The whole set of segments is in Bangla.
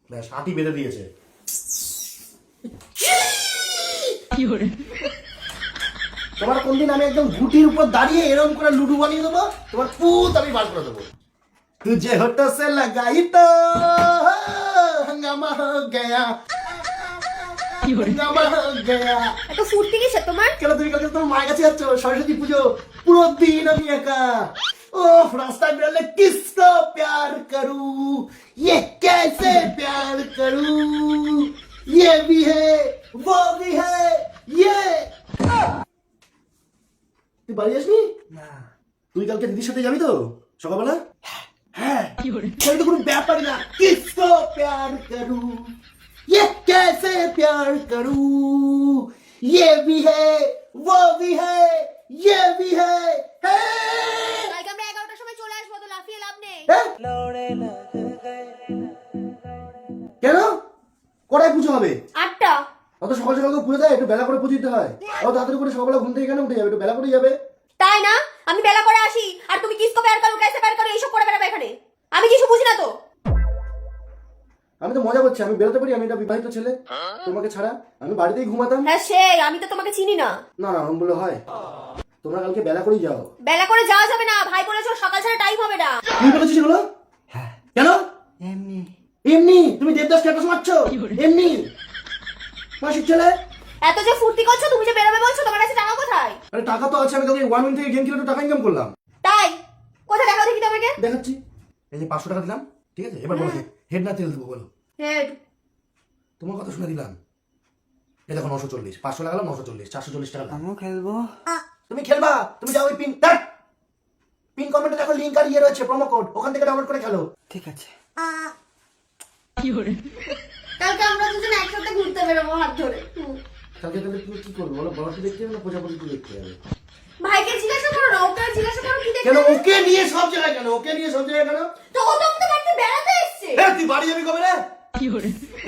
ব্যাস হাতি বেঁধে দিয়েছে। তোমার কোনদিন আমি একদম ঘুটির উপর দাঁড়িয়ে এরকম করে লুডু বানিয়ে দেবো, তোমার পুত আমি বার করে দেবো। तुझे होठों से लगाई तो हंगामा हो गया, हंगामा हो गया। এত ফুর্তি কিসে তোমার? কেন তুমি কালকে তোমার মায়ের কাছে যাচ্ছ? সরস্বতী পুজো পুরো দিন আমি একা। ओ रास्ता बेरले किसको प्यार करूं, ये कैसे प्यार करूं, ये भी है वो भी है ये। তুই বাড়ি আসবি না? তুই কালকে দিদির সাথে যাবি তো সকালবেলা? হ্যাঁ, সেটা তো কোনো ব্যাপার না। किसको प्यार करूं, ये कैसे प्यार करूं, ये भी है वो भी है ये भी है। কালকে আমরা 11টার সময় চলে আসবো, তো লাফিয়ে লাভ নেই। কেন কটায় পুজো হবে? 8টা। অত সকাল সকাল পুজো দেয়? একটু বেলা করে পুজো দিতে হয়। অত তাড়াতাড়ি করে সকালবেলা ঘুম থেকে কেন উঠে যাবে? একটু বেলা করে যাবে। তাই না? আমি বেলা করে আসি আর তুমি কিসকো প্যার করো कैसे প্যার করো এইসব করে বেড়াবে এখানে। আমি কিছু বুঝি না তো। আমি তো মজা করছি, আমি বেরোতে পারি, আমি একটা বিবাহিত ছেলে, তোমাকে ছাড়া আমি বাড়িতেই ঘুমাতাম। হ্যাঁ সেই, আমি তো তোমাকে চিনি না। না না, আমি বলে হয় তোমরা কালকে বেলা করেই যাও। বেলা করে যাওয়া যাবে না, ভাই বলেছো সকাল ছাড়া টাইম হবে না। তুমি বলেছিস এগুলো? হ্যাঁ। কেন? এমনি এমনি তুমি দেবদাস স্ট্যাটাস মারছো এমনি মাসিক ছেলে। এত যে ফুর্তি করছো, তুমি যে বেরোবে বলছো, তোমার কাছে টাকা কোথায়? আরে টাকা তো আছে, আমি কালকে 1 উইন থেকে গেম খেলে তো টাকা ইনকাম করলাম। তাই কোথায় দেখাও দেখি তোমাকে। দেখাচ্ছি, এই যে 500 টাকা দিলাম, ঠিক আছে? এবার বলো হেড না তেল দেবো বলো? হেড। তোমার কথা শুনে দিলাম। এই দেখো 940, 500 লাগালাম 940, 440 টাকা। আমিও খেলবো। তুমি খেলবা? তুমি যাও ওই পিন কমেন্টে দেখো লিংক আর ইয়ে রয়েছে প্রোমো কোড, ওখান থেকে ডাউনলোড করে খেলো। ঠিক আছে। কালকে আমরা দুজন একসাথে ঘুরতে বেরোবো হাত ধরে। কালকে তাহলে তুমি কি করবে বলো? বড় কি দেখতে হবে না প্রজাপতি কি দেখতে হবে? ভাইকে জিজ্ঞাসা করো না, ওকে জিজ্ঞাসা করো কি দেখতে কেন হবে? ওকে নিয়ে সব জায়গায় কেন? ওকে নিয়ে সব জায়গায় কেন? তো ও তো আমাদের বাড়িতে বেড়াতে এসেছে। হ্যাঁ, তুই বাড়ি যাবি কবে রে?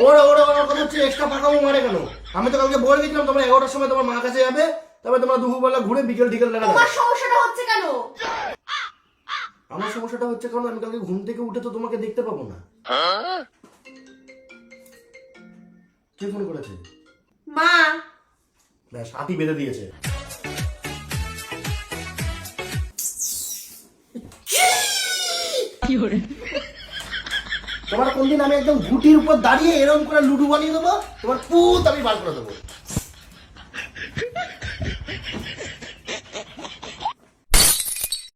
ওরা ওরা ওরা কথা হচ্ছে এক্সট্রা পাকামো মারে কেন? আমি তো কালকে বলে দিয়েছিলাম তোমরা 11টার সময় তোমার মার কাছে যাবে, তবে তোমরা দুপুরবেলা ঘুরে বিকেল টিকেল লাগা। তোমার সমস্যাটা হচ্ছে কেন? আমার সমস্যাটা হচ্ছে কারণ আমি কালকে ঘুম থেকে উঠে তো তোমাকে দেখতে পাবো না। কে ফোন করেছে? মা। ব্যাস হাতি বেঁধে দিয়েছে। তোমার কোনদিন আমি একদম ঘুটির উপর দাঁড়িয়ে এরকম করে লুডু বানিয়ে দেবো, তোমার পুত আমি বার করে দেবো।